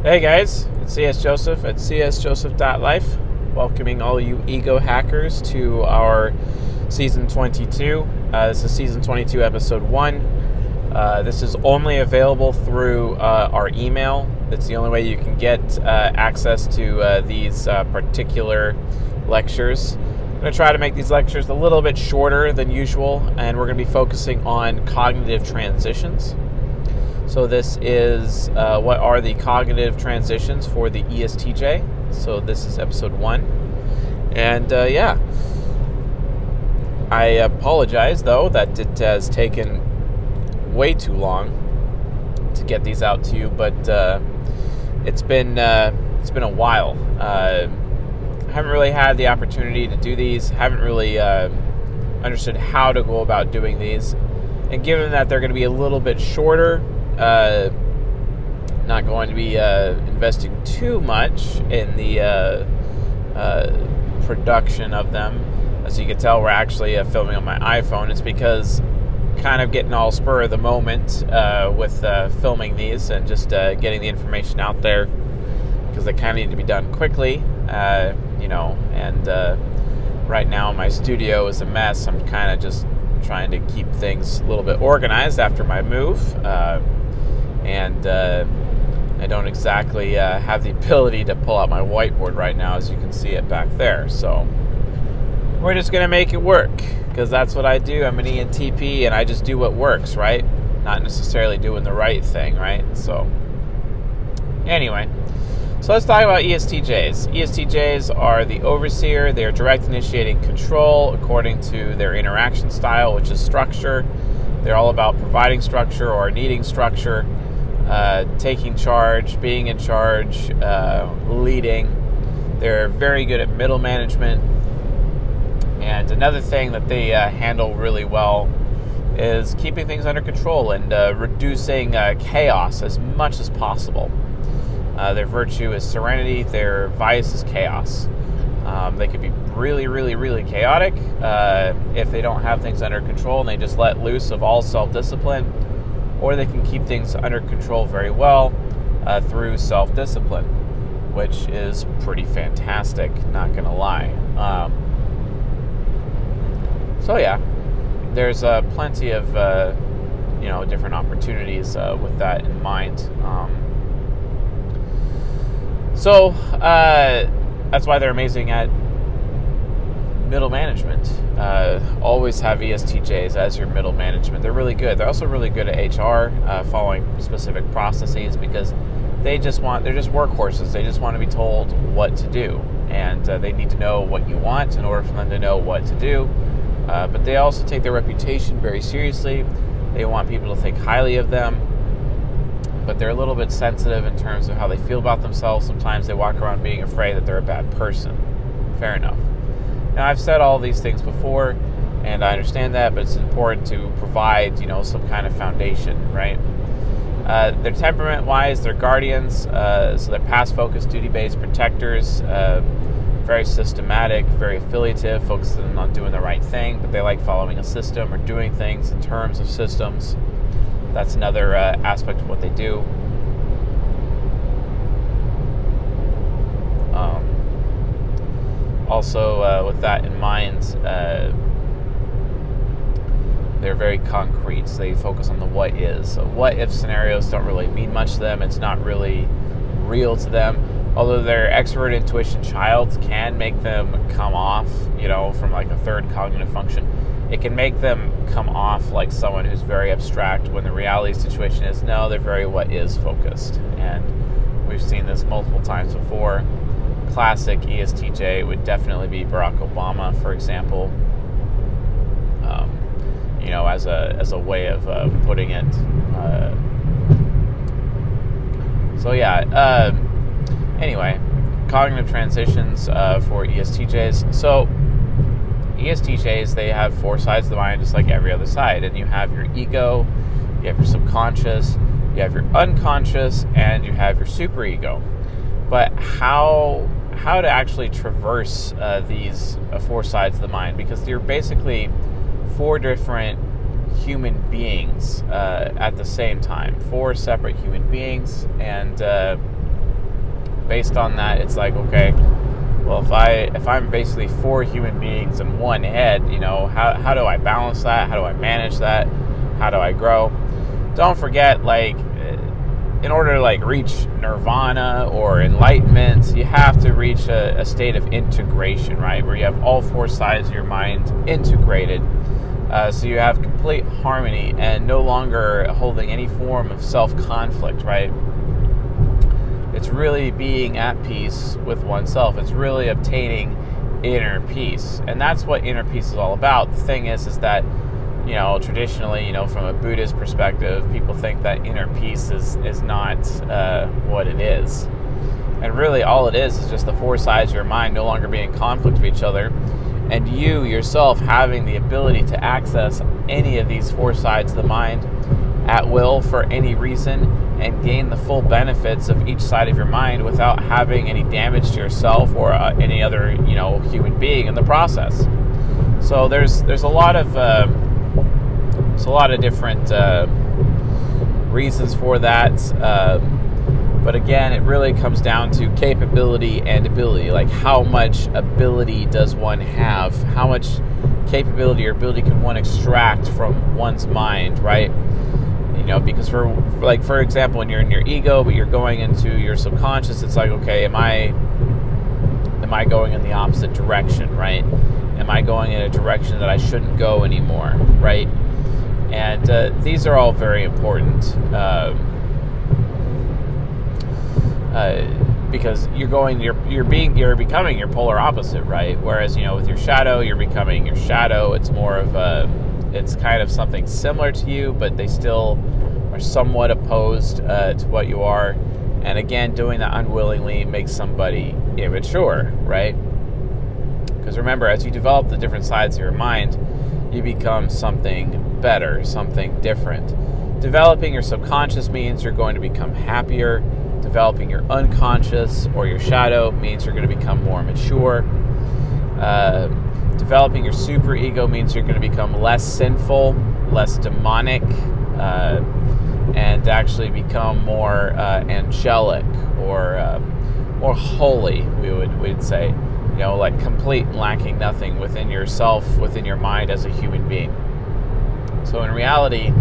Hey guys, it's CS Joseph at csjoseph.life, welcoming all you ego hackers to our season 22. This is season 22, episode 1. This is only available through our email. It's the only way you can get access to these particular lectures. I'm going to try to make these lectures a little bit shorter than usual, and we're going to be focusing on cognitive transitions. So this is what are the cognitive transitions for the ESTJ. So this is episode 1. And I apologize though that it has taken way too long to get these out to you, but it's been a while. I haven't really had the opportunity to do these. Haven't really understood how to go about doing these. And given that they're going to be a little bit shorter, not going to be investing too much in the production of them. As you can tell, we're actually filming on my iPhone. It's because kind of getting all spur of the moment with filming these and just getting the information out there, because they kind of need to be done quickly, and right now my studio is a mess. I'm kind of just trying to keep things a little bit organized after my move. And I don't exactly have the ability to pull out my whiteboard right now, as you can see it back there. So we're just going to make it work, because that's what I do. I'm an ENTP, and I just do what works, right? Not necessarily doing the right thing, right? So anyway, so let's talk about ESTJs. ESTJs are the overseer. They are direct initiating control according to their interaction style, which is structure. They're all about providing structure or needing structure. Taking charge, being in charge, leading. They're very good at middle management. And another thing that they handle really well is keeping things under control and reducing chaos as much as possible. Their virtue is serenity. Their vice is chaos. They could be really, really, really chaotic if they don't have things under control and they just let loose of all self-discipline. Or they can keep things under control very well through self-discipline, which is pretty fantastic, not gonna lie. There's plenty of different opportunities with that in mind. That's why they're amazing at middle management. Always have ESTJs as your middle management. They're really good. They're also really good at HR, following specific processes, because they're just workhorses. They just want to be told what to do, and they need to know what you want in order for them to know what to do. But they also take their reputation very seriously. They want people to think highly of them, but they're a little bit sensitive in terms of how they feel about themselves. Sometimes they walk around being afraid that they're a bad person. Fair enough. Now, I've said all these things before, and I understand that, but it's important to provide, some kind of foundation, right? Their temperament-wise, they're guardians, so they're past-focused, duty-based protectors, very systematic, very affiliative, focusing on doing the right thing, but they like following a system or doing things in terms of systems. That's another aspect of what they do. Also, with that in mind, they're very concrete. So they focus on the what is. So what if scenarios don't really mean much to them. It's not really real to them. Although their extrovert intuition child can make them come off, from like a third cognitive function. It can make them come off like someone who's very abstract, when the reality situation is, no, they're very what is focused. And we've seen this multiple times before. Classic ESTJ would definitely be Barack Obama, for example. As a way of putting it. Anyway, cognitive transitions for ESTJs. So ESTJs, they have 4 sides of the mind, just like every other side. And you have your ego, you have your subconscious, you have your unconscious, and you have your superego. But how to actually traverse these 4 sides of the mind, because you're basically 4 different human beings at the same time, 4 separate human beings, and based on that, it's like, okay, well, if I'm basically 4 human beings in one head, how do I balance that? How do I manage that? How do I grow? Don't forget, in order to reach nirvana or enlightenment, you have to reach a state of integration, right? Where you have all 4 sides of your mind integrated. So you have complete harmony and no longer holding any form of self-conflict, right? It's really being at peace with oneself. It's really obtaining inner peace. And that's what inner peace is all about. The thing is that, traditionally, from a Buddhist perspective, people think that inner peace is not what it is. And really all it is just the 4 sides of your mind no longer being in conflict with each other, and you yourself having the ability to access any of these 4 sides of the mind at will for any reason and gain the full benefits of each side of your mind without having any damage to yourself or any other human being in the process. So there's a lot of different reasons for that. But again, it really comes down to capability and ability. Like, how much ability does one have? How much capability or ability can one extract from one's mind, right? Because for example, when you're in your ego, but you're going into your subconscious, it's like, okay, am I going in the opposite direction, right? Am I going in a direction that I shouldn't go anymore, right? And these are all very important. Because you're becoming your polar opposite, right? Whereas with your shadow, you're becoming your shadow. It's more of it's kind of something similar to you, but they still are somewhat opposed to what you are. And again, doing that unwillingly makes somebody immature, right? Because remember, as you develop the different sides of your mind, you become something better, something different. Developing your subconscious means you're going to become happier. Developing your unconscious or your shadow means you're going to become more mature. Developing your superego means you're going to become less sinful, less demonic, and actually become more angelic or more holy, we'd say. Complete and lacking nothing within yourself, within your mind as a human being. So in reality,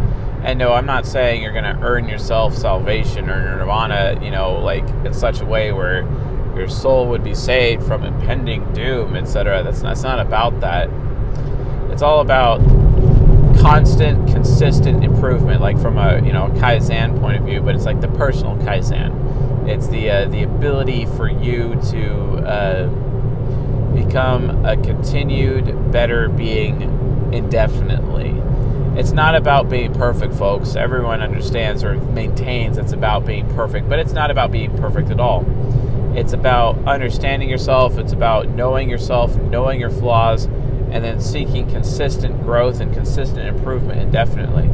and no, I'm not saying you're going to earn yourself salvation or nirvana, in such a way where your soul would be saved from impending doom, etc. That's not about that. It's all about constant, consistent improvement, from a Kaizen point of view, but it's like the personal Kaizen. It's the ability for you to become a continued better being indefinitely. It's not about being perfect, folks. Everyone understands or maintains it's about being perfect, but it's not about being perfect at all. It's about understanding yourself. It's about knowing yourself, knowing your flaws, and then seeking consistent growth and consistent improvement indefinitely.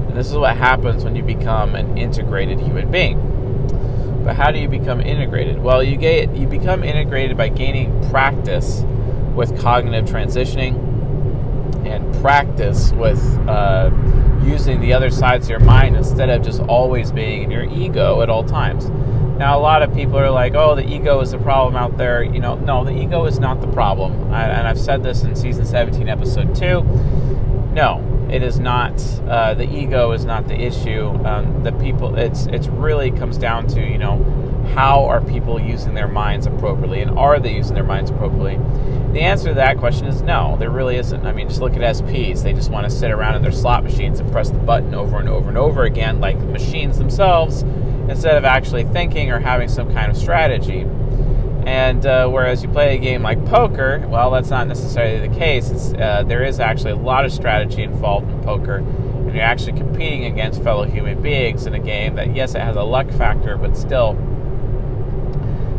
And this is what happens when you become an integrated human being. But how do you become integrated? Well, you become integrated by gaining practice with cognitive transitioning and practice with using the other sides of your mind instead of just always being in your ego at all times. Now, a lot of people are like, oh, the ego is the problem out there. No, the ego is not the problem. And I've said this in season 17, episode 2. No, it is not. The ego is not the issue. The people, it's really comes down to, how are people using their minds appropriately, and are they using their minds appropriately? The answer to that question is no, there really isn't. I mean, just look at SPs. They just want to sit around in their slot machines and press the button over and over and over again, like machines themselves, instead of actually thinking or having some kind of strategy. And whereas you play a game like poker, well, that's not necessarily the case. There is actually a lot of strategy involved in poker, and you're actually competing against fellow human beings in a game that, yes, it has a luck factor, but still,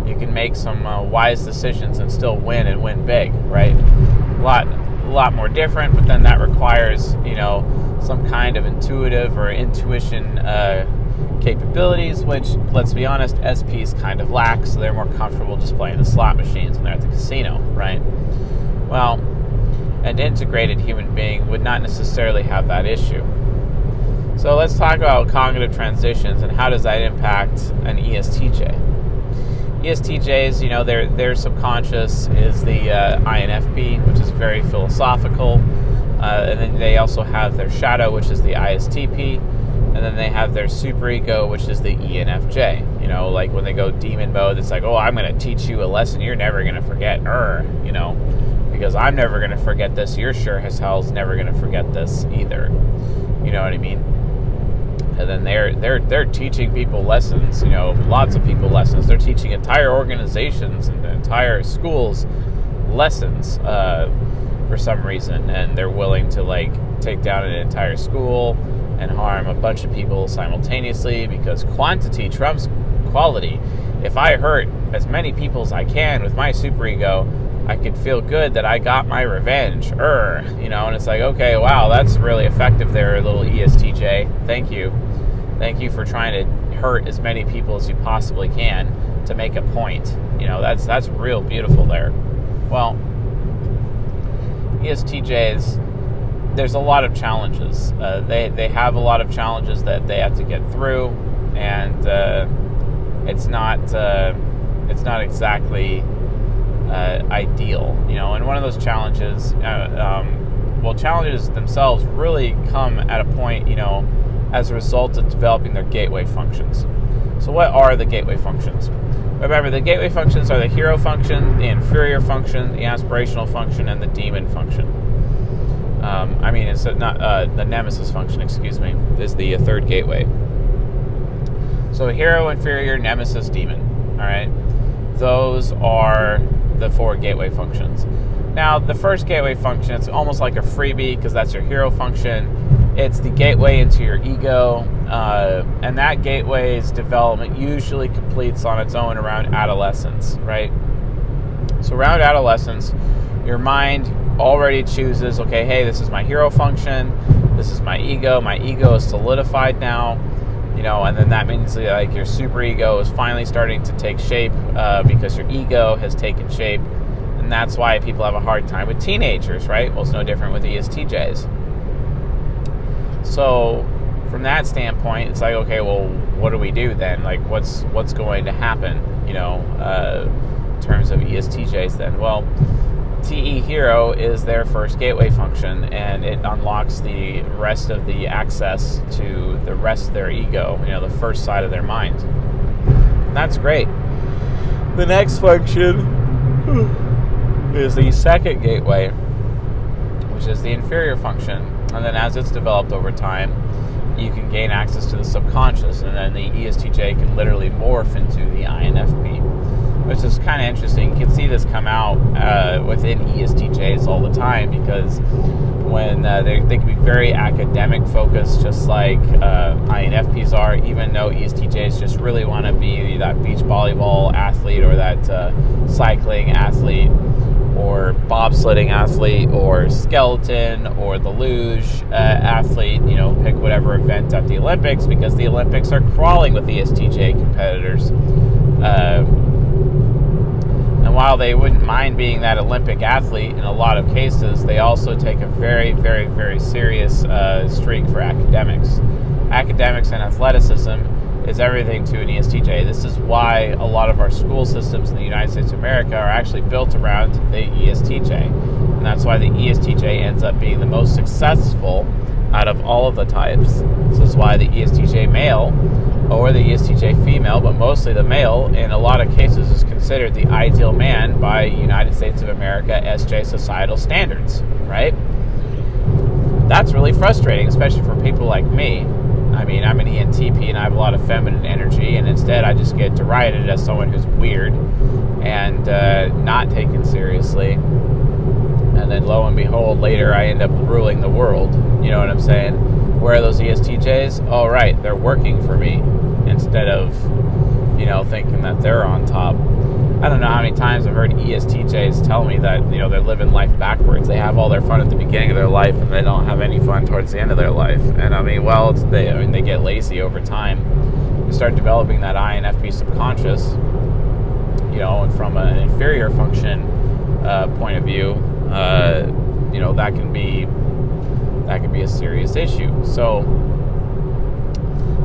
you can make some wise decisions and still win, and win big, right? A lot more different, but then that requires, some kind of intuitive or intuition capabilities, which, let's be honest, SPs kind of lack, so they're more comfortable just playing the slot machines when they're at the casino, right? Well, an integrated human being would not necessarily have that issue. So let's talk about cognitive transitions and how does that impact an ESTJ. ESTJs, their subconscious is the INFP, which is very philosophical, and then they also have their shadow, which is the ISTP, and then they have their superego, which is the ENFJ. Like when they go demon mode, it's like, oh, I'm going to teach you a lesson you're never going to forget, because I'm never going to forget this. You're sure as hell's never going to forget this either. You know what I mean? And then they're teaching people lessons, lots of people lessons. They're teaching entire organizations and entire schools lessons for some reason, and they're willing to take down an entire school and harm a bunch of people simultaneously because quantity trumps quality. If I hurt as many people as I can with my superego, I could feel good that I got my revenge. And it's like, okay, wow, that's really effective there, little ESTJ. Thank you. Thank you for trying to hurt as many people as you possibly can to make a point. That's real beautiful there. Well, ESTJs, there's a lot of challenges. They have a lot of challenges that they have to get through, and it's not exactly ideal, and one of those challenges, challenges themselves really come at a point, as a result of developing their gateway functions. So what are the gateway functions? Remember, the gateway functions are the hero function, the inferior function, the aspirational function, and the demon function. It's not the nemesis function, is the third gateway. So hero, inferior, nemesis, demon. All right, those are the 4 gateway functions. Now, the first gateway function, it's almost like a freebie because that's your hero function. It's the gateway into your ego, and that gateway's development usually completes on its own around adolescence, right? So around adolescence, your mind already chooses, okay, hey, this is my hero function, this is my ego is solidified now, and then that means your superego is finally starting to take shape because your ego has taken shape, and that's why people have a hard time with teenagers, right? Well, it's no different with ESTJs. So from that standpoint, it's like, okay, well, what do we do then? What's going to happen, in terms of ESTJs then? Well, TE Hero is their first gateway function, and it unlocks the rest of the access to the rest of their ego, the first side of their mind. And that's great. The next function is the second gateway, which is the inferior function. And then as it's developed over time, you can gain access to the subconscious, and then the ESTJ can literally morph into the INFP, which is kind of interesting. You can see this come out within ESTJs all the time, because when they can be very academic focused, just like INFPs are, even though ESTJs just really want to be that beach volleyball athlete or that cycling athlete or bobsledding athlete or skeleton or the luge athlete, pick whatever event at the Olympics, because the Olympics are crawling with ESTJ competitors. And while they wouldn't mind being that Olympic athlete in a lot of cases, they also take a very, very, very serious streak for academics. Academics and athleticism is everything to an ESTJ. This is why a lot of our school systems in the United States of America are actually built around the ESTJ. And that's why the ESTJ ends up being the most successful out of all of the types. This is why the ESTJ male, or the ESTJ female, but mostly the male, in a lot of cases is considered the ideal man by United States of America SJ societal standards, right? That's really frustrating, especially for people like me. I'm an ENTP and I have a lot of feminine energy, and instead I just get derided as someone who's weird and not taken seriously. And then lo and behold, later I end up ruling the world. You know what I'm saying? Where are those ESTJs? Oh, right, they're working for me instead of, thinking that they're on top. I don't know how many times I've heard ESTJs tell me that, they're living life backwards. They have all their fun at the beginning of their life and they don't have any fun towards the end of their life. And they get lazy over time. You start developing that INFP subconscious, and from an inferior function point of view, that can be a serious issue. So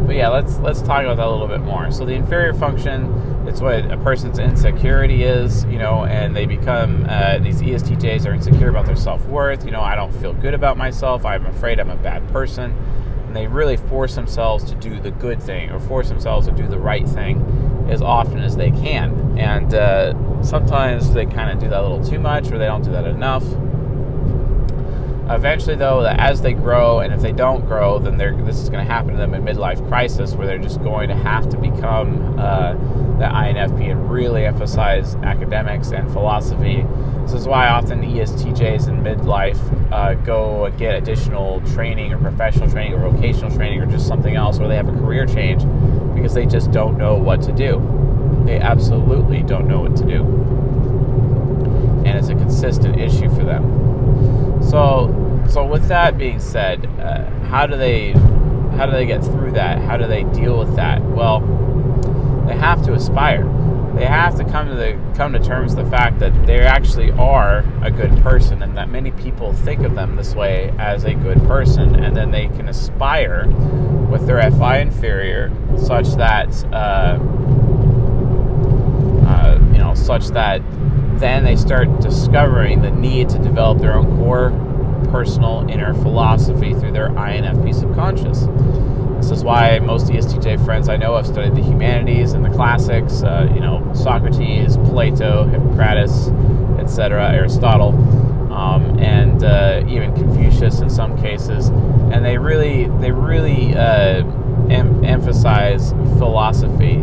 But yeah, let's talk about that a little bit more. So the inferior function, it's what a person's insecurity is, and they become, these ESTJs are insecure about their self-worth. I don't feel good about myself. I'm afraid I'm a bad person. And they really force themselves to do the good thing or force themselves to do the right thing as often as they can. And sometimes they kind of do that a little too much, or they don't do that enough. Eventually, though, as they grow, and if they don't grow, then this is going to happen to them in midlife crisis, where they're just going to have to become the INFP and really emphasize academics and philosophy. This is why often ESTJs in midlife go get additional training or professional training or vocational training or just something else, or they have a career change because they just don't know what to do. They absolutely don't know what to do. And it's a consistent issue for them. So with that being said, how do they get through that? How do they deal with that? Well, they have to aspire. They have to come to terms with the fact that they actually are a good person, and that many people think of them this way as a good person, and then they can aspire with their FI inferior such that then they start discovering the need to develop their own core personal inner philosophy through their INFP subconscious. This is why most ESTJ friends I know have studied the humanities and the classics, Socrates, Plato, Hippocrates, etc., Aristotle, and even Confucius in some cases. And they really emphasize philosophy.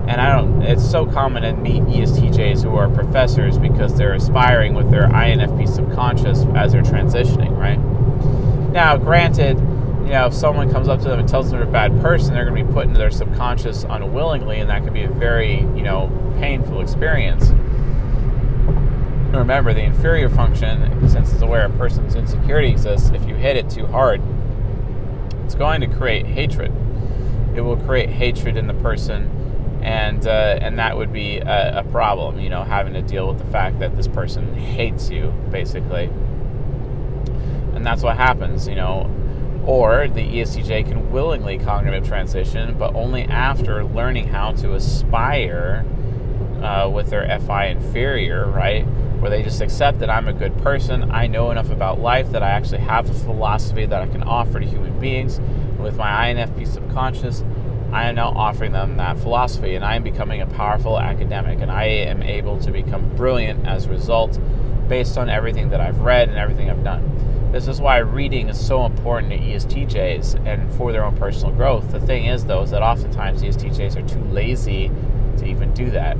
And it's so common to meet ESTJs who are professors because they're aspiring with their INFP subconscious as they're transitioning, right? Now, granted, if someone comes up to them and tells them they're a bad person, they're going to be put into their subconscious unwillingly, and that can be a very, painful experience. Remember, the inferior function, since it's aware a person's insecurity exists, if you hit it too hard, it's going to create hatred. It will create hatred in the person. And that would be a problem, having to deal with the fact that this person hates you, basically. And that's what happens, Or the ESTJ can willingly cognitive transition, but only after learning how to aspire with their FI inferior, right? Where they just accept that I'm a good person, I know enough about life that I actually have a philosophy that I can offer to human beings. And with my INFP subconscious, I am now offering them that philosophy, and I am becoming a powerful academic, and I am able to become brilliant as a result based on everything that I've read and everything I've done. This is why reading is so important to ESTJs and for their own personal growth. The thing is, though, is that oftentimes ESTJs are too lazy to even do that.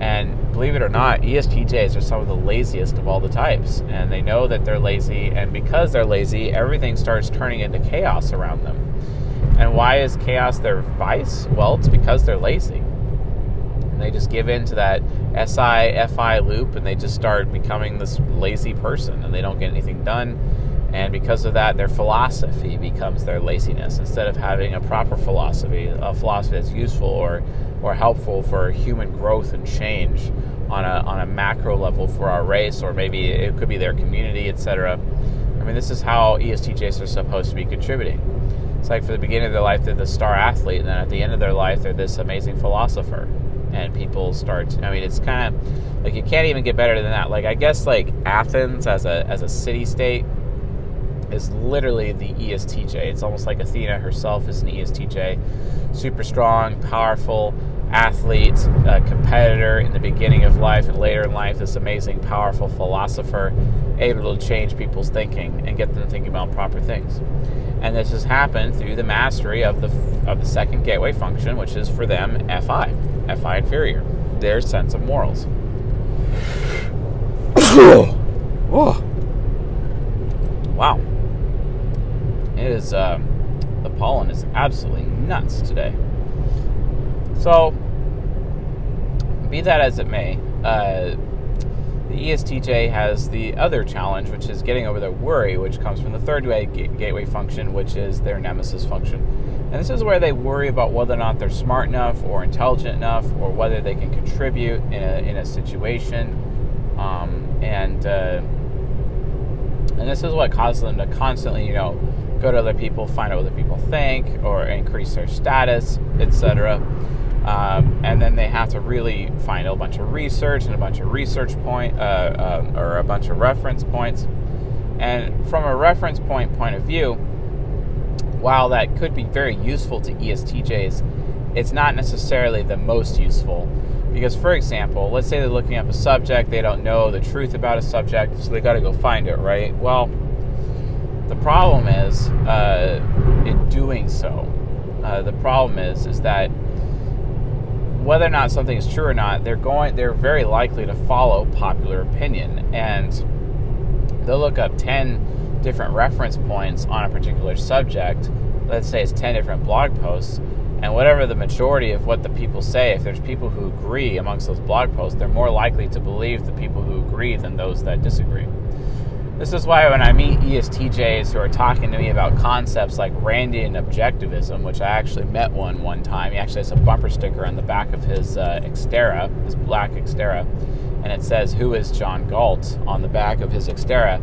And believe it or not, ESTJs are some of the laziest of all the types, and they know that they're lazy, and because they're lazy, everything starts turning into chaos around them. And why is chaos their vice? Well, it's because they're lazy. And they just give in to that SI-FI loop, and they just start becoming this lazy person, and they don't get anything done. And because of that, their philosophy becomes their laziness. Instead of having a proper philosophy, a philosophy that's useful or helpful for human growth and change on a macro level for our race, or maybe it could be their community, etc. This is how ESTJs are supposed to be contributing. It's like for the beginning of their life, they're the star athlete, and then at the end of their life, they're this amazing philosopher. And people start, it's kind of, like, you can't even get better than that. Like, I guess, like, Athens as a city-state is literally the ESTJ. It's almost like Athena herself is an ESTJ. Super strong, powerful athlete, competitor in the beginning of life, and later in life, this amazing, powerful philosopher, able to change people's thinking and get them thinking about proper things. And this has happened through the mastery of the second gateway function, which is for them FI inferior, their sense of morals. Wow. It is, the pollen is absolutely nuts today. So, be that as it may, the ESTJ has the other challenge, which is getting over their worry, which comes from the third gateway function, which is their nemesis function. And this is where they worry about whether or not they're smart enough or intelligent enough, or whether they can contribute in a situation. And this is what causes them to constantly, go to other people, find out what other people think, or increase their status, etc. And then they have to really find a bunch of research and a bunch of or a bunch of reference points. And from a reference point of view, while that could be very useful to ESTJs, it's not necessarily the most useful. Because, for example, let's say they're looking up a subject, they don't know the truth about a subject, so they got to go find it, right? Well, the problem is, in doing so, the problem is that whether or not something is true or not, they're very likely to follow popular opinion, and they'll look up 10 different reference points on a particular subject. Let's say it's 10 different blog posts, and whatever the majority of what the people say, if there's people who agree amongst those blog posts, they're more likely to believe the people who agree than those that disagree. This is why when I meet ESTJs who are talking to me about concepts like Randian Objectivism, which I actually met one time. He actually has a bumper sticker on the back of his Xterra, his black Xterra, and it says, "Who is John Galt?" on the back of his Xterra.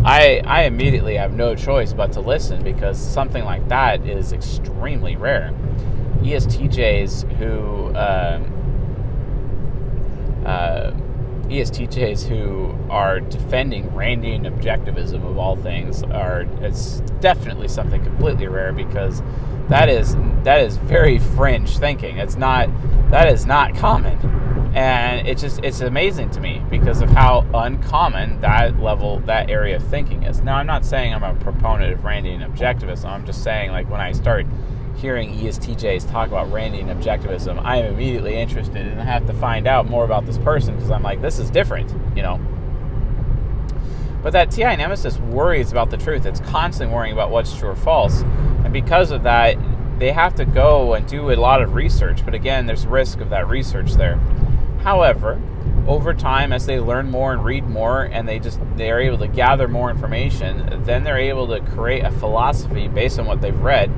I immediately have no choice but to listen, because something like that is extremely rare. ESTJs who are defending Randian Objectivism of all things it's definitely something completely rare, because that is very fringe thinking. That is not common, and it's amazing to me because of how uncommon that area of thinking is. Now, I'm not saying I'm a proponent of Randian Objectivism. I'm just saying, like, when I start hearing ESTJs talk about Randian Objectivism, I am immediately interested and I have to find out more about this person, because I'm like, this is different, you know. But that TI nemesis worries about the truth. It's constantly worrying about what's true or false. And because of that, they have to go and do a lot of research. But again, there's risk of that research there. However, over time, as they learn more and read more, and they are able to gather more information, then they're able to create a philosophy based on what they've read,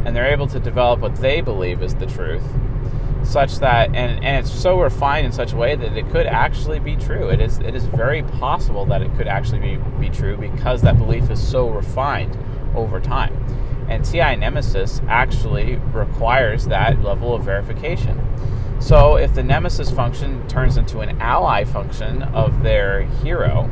and they're able to develop what they believe is the truth, such that, and it's so refined in such a way that it could actually be true. It is very possible that it could actually be true, because that belief is so refined over time. And TI nemesis actually requires that level of verification. So if the nemesis function turns into an ally function of their hero,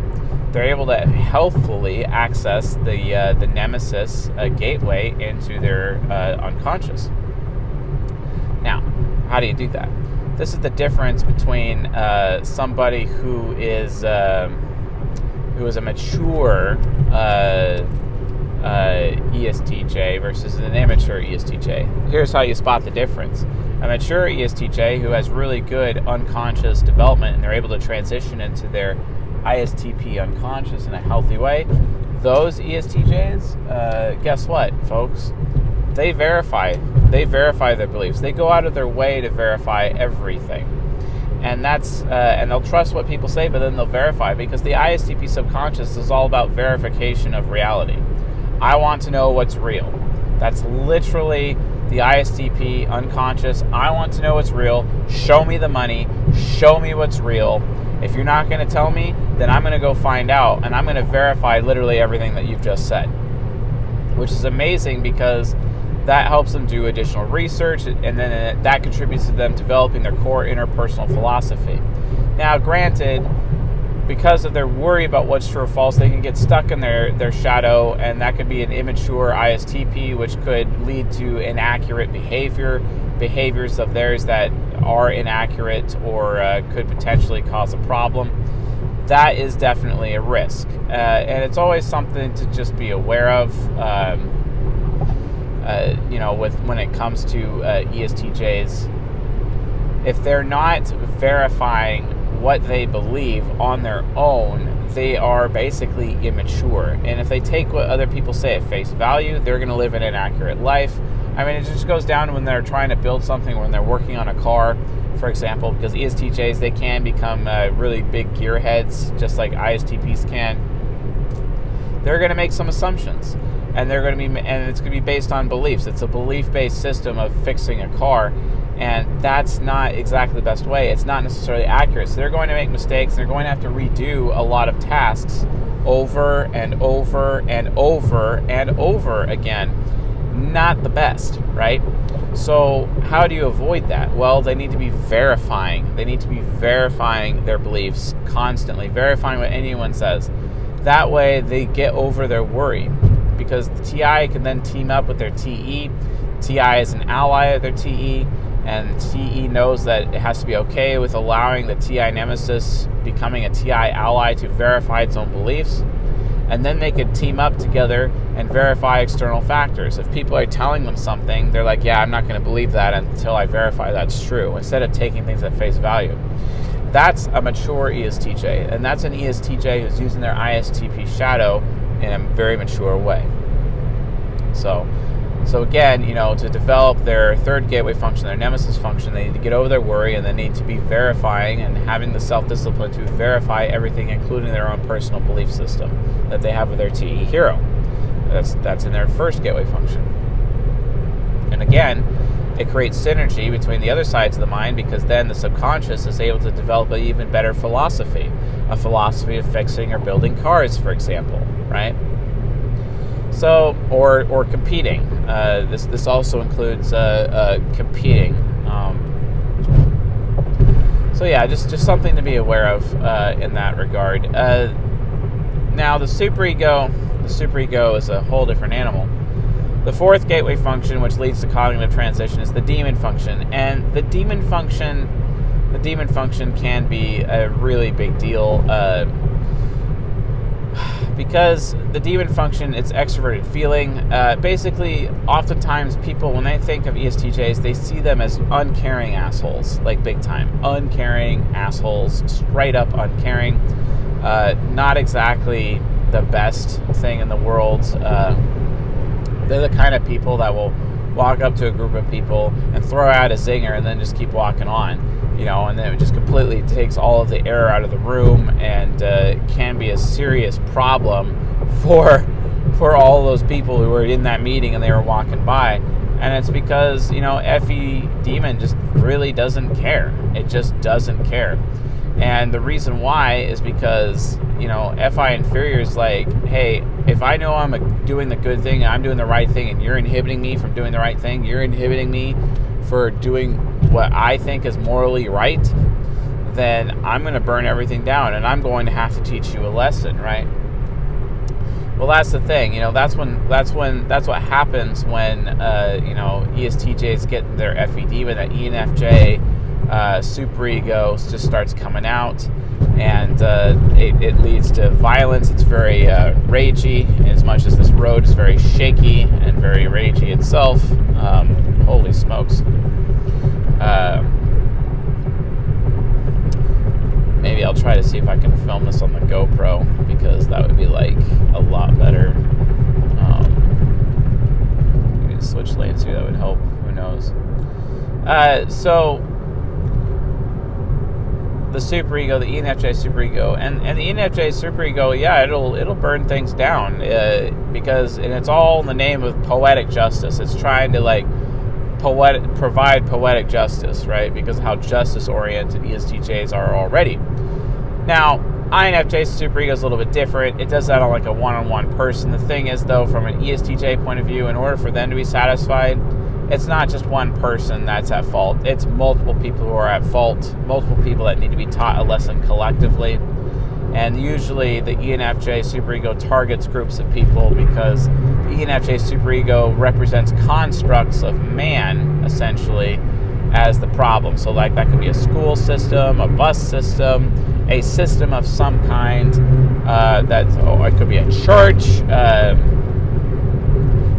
they're able to healthfully access the nemesis gateway into their unconscious. Now, how do you do that? This is the difference between somebody who is a mature ESTJ versus an immature ESTJ. Here's how you spot the difference. A mature ESTJ who has really good unconscious development, and they're able to transition into their ISTP unconscious in a healthy way. Those ESTJs, guess what, folks? They verify their beliefs. They go out of their way to verify everything, and and they'll trust what people say, but then they'll verify, because the ISTP subconscious is all about verification of reality. I want to know what's real. That's literally the ISTP unconscious. I want to know what's real. Show me the money. Show me what's real. If you're not going to tell me, then I'm going to go find out, and I'm going to verify literally everything that you've just said, which is amazing, because that helps them do additional research, and then that contributes to them developing their core interpersonal philosophy. Now, granted, because of their worry about what's true or false, they can get stuck in their shadow, and that could be an immature ISTP, which could lead to inaccurate behaviors of theirs that are inaccurate or could potentially cause a problem. That is definitely a risk, and it's always something to just be aware of. When it comes to ESTJs, if they're not verifying what they believe on their own, they are basically immature. And if they take what other people say at face value, they're going to live an inaccurate life. I mean, it just goes down to when they're trying to build something, when they're working on a car, for example, because ESTJs, they can become really big gearheads, just like ISTPs can. They're going to make some assumptions, and it's going to be based on beliefs. It's a belief-based system of fixing a car, and that's not exactly the best way. It's not necessarily accurate, so they're going to make mistakes. They're going to have to redo a lot of tasks over and over and over and over again. Not the best, right? So how do you avoid that? Well, they need to be verifying. They need to be verifying their beliefs constantly, verifying what anyone says. That way they get over their worry, because the TI can then team up with their TE. TI is an ally of their TE, and TE knows that it has to be okay with allowing the TI nemesis becoming a TI ally to verify its own beliefs. And then they could team up together and verify external factors. If people are telling them something, they're like, yeah, I'm not going to believe that until I verify that's true, instead of taking things at face value. That's a mature ESTJ, and that's an ESTJ who's using their ISTP shadow in a very mature way. So again, to develop their third gateway function, their nemesis function, they need to get over their worry, and they need to be verifying and having the self-discipline to verify everything, including their own personal belief system that they have with their TE hero. That's in their first gateway function. And again, it creates synergy between the other sides of the mind, because then the subconscious is able to develop an even better philosophy, a philosophy of fixing or building cars, for example, right? So, or competing. This also includes competing. So yeah, just something to be aware of in that regard. Now the superego is a whole different animal. The fourth gateway function, which leads to cognitive transition, is the demon function, and the demon function can be a really big deal. Because the demon function, it's extroverted feeling. Basically, oftentimes people, when they think of ESTJs, they see them as uncaring assholes, like big time. Uncaring assholes, straight up uncaring. Not exactly the best thing in the world. They're the kind of people that will walk up to a group of people and throw out a zinger and then just keep walking on. And then it just completely takes all of the air out of the room, and can be a serious problem for all those people who were in that meeting and they were walking by. And it's because, Effie demon just really doesn't care. It just doesn't care. And the reason why is because, FI inferior is like, hey, if I know I'm doing the good thing and I'm doing the right thing, and you're inhibiting me from doing the right thing, you're inhibiting me for doing what I think is morally right, then I'm going to burn everything down, and I'm going to have to teach you a lesson, right? Well, that's the thing. That's what happens when ESTJs get their Effie demon. That ENFJ superego just starts coming out, and it leads to violence. It's very ragey, as much as this road is very shaky and very ragey itself. Holy smokes. Maybe I'll try to see if I can film this on the GoPro, because that would be like a lot better. Maybe switch lanes here, that would help. Who knows? So the superego, the ENFJ superego, and the ENFJ superego, yeah, it'll burn things down, because, and it's all in the name of poetic justice. It's trying to provide poetic justice, right? Because of how justice-oriented ESTJs are already. Now, INFJ superego is a little bit different. It does that on like a one-on-one person. The thing is, though, from an ESTJ point of view, in order for them to be satisfied, it's not just one person that's at fault. It's multiple people who are at fault, multiple people that need to be taught a lesson collectively. And usually the ENFJ superego targets groups of people, because the ENFJ superego represents constructs of man, essentially, as the problem. So like that could be a school system, a bus system, a system of some kind. It could be a church.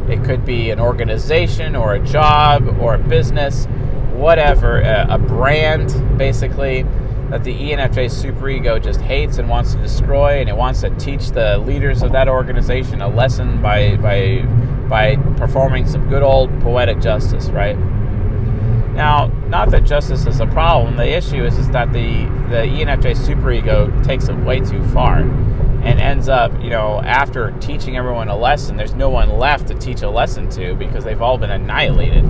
It could be an organization or a job or a business, whatever, a brand, basically, that the ENFJ superego just hates and wants to destroy, and it wants to teach the leaders of that organization a lesson by performing some good old poetic justice, right? Now, not that justice is a problem. The issue is that the ENFJ superego takes it way too far, and ends up, after teaching everyone a lesson, there's no one left to teach a lesson to, because they've all been annihilated.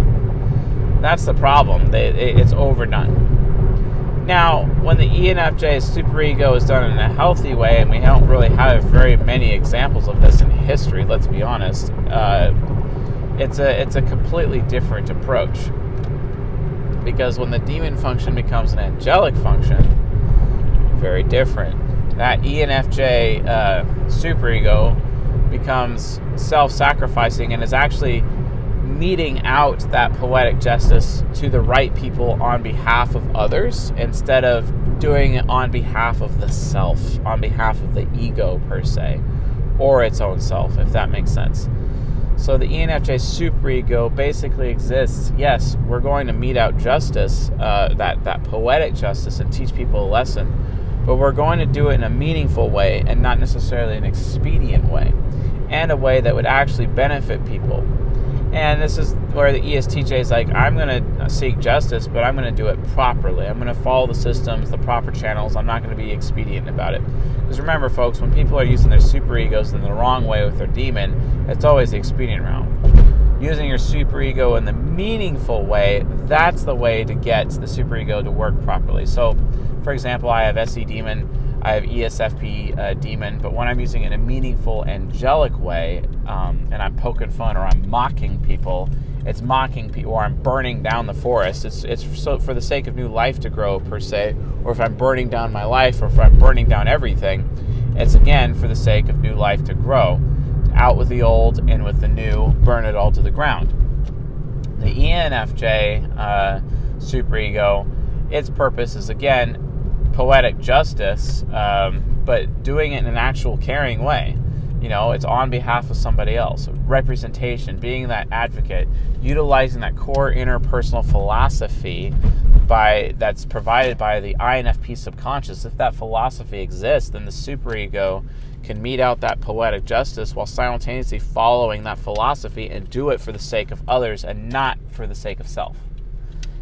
That's the problem. It's overdone. Now, when the ENFJ Superego is done in a healthy way, and we don't really have very many examples of this in history, let's be honest, it's a completely different approach. Because when the demon function becomes an angelic function, very different. That ENFJ Superego becomes self-sacrificing and is actually meting out that poetic justice to the right people on behalf of others, instead of doing it on behalf of the self, on behalf of the ego per se, or its own self, if that makes sense. So the ENFJ Superego basically exists. Yes, we're going to mete out justice, that poetic justice, and teach people a lesson, but we're going to do it in a meaningful way and not necessarily an expedient way, and a way that would actually benefit people. And this is where the ESTJ is like, I'm going to seek justice, but I'm going to do it properly. I'm going to follow the systems, the proper channels. I'm not going to be expedient about it. Because remember, folks, when people are using their superegos in the wrong way with their demon, it's always the expedient route. Using your superego in the meaningful way, that's the way to get the superego to work properly. So, for example, I have SE demon, I have ESFP demon, but when I'm using it in a meaningful, angelic way, and I'm poking fun or I'm mocking people, it's mocking people, or I'm burning down the forest. It's so for the sake of new life to grow, per se, or if I'm burning down my life, or if I'm burning down everything, it's again for the sake of new life to grow. Out with the old, in with the new, burn it all to the ground. The ENFJ Superego, its purpose is, again, poetic justice, but doing it in an actual caring way. You know, it's on behalf of somebody else. Representation, being that advocate, utilizing that core interpersonal philosophy that's provided by the INFP subconscious. If that philosophy exists, then the superego can mete out that poetic justice while simultaneously following that philosophy and do it for the sake of others and not for the sake of self.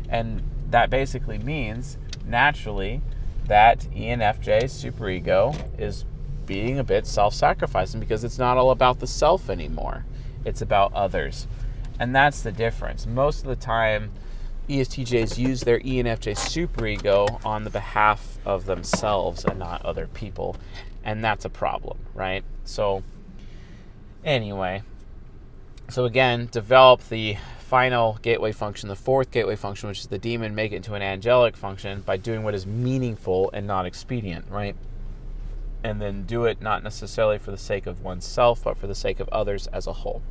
And that basically means, naturally, that ENFJ Superego is being a bit self-sacrificing, because it's not all about the self anymore. It's about others. And that's the difference. Most of the time, ESTJs use their ENFJ Superego on the behalf of themselves and not other people. And that's a problem, right? So, anyway. So again, develop the final gateway function, the fourth gateway function, which is the demon, make it into an angelic function by doing what is meaningful and not expedient, right? And then do it not necessarily for the sake of oneself, but for the sake of others as a whole.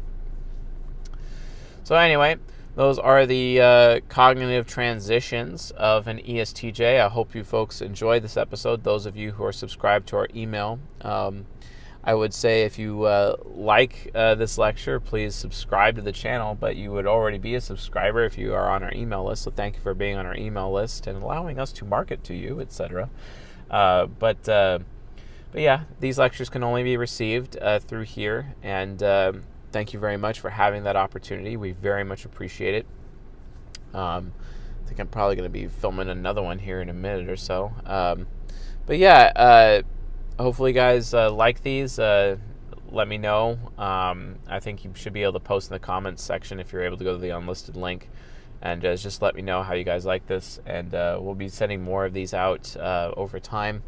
So anyway, those are the cognitive transitions of an ESTJ. I hope you folks enjoyed this episode. Those of you who are subscribed to our email, I would say if you like this lecture, please subscribe to the channel, but you would already be a subscriber if you are on our email list. So thank you for being on our email list and allowing us to market to you, etc. But yeah, these lectures can only be received through here, and thank you very much for having that opportunity. We very much appreciate it. I think I'm probably going to be filming another one here in a minute or so. But yeah, hopefully you guys like these. Let me know. I think you should be able to post in the comments section if you're able to go to the unlisted link. And just let me know how you guys like this. And we'll be sending more of these out over time.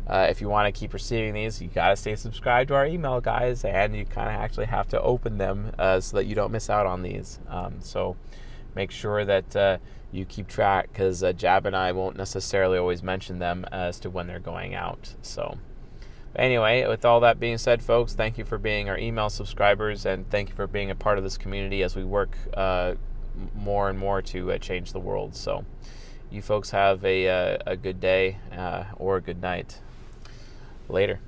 If you want to keep receiving these, you got to stay subscribed to our email, guys. And you kind of actually have to open them so that you don't miss out on these. So make sure that you keep track, because Jab and I won't necessarily always mention them as to when they're going out. So anyway, with all that being said, folks, thank you for being our email subscribers, and thank you for being a part of this community as we work more and more to change the world. So you folks have a good day or a good night. Later.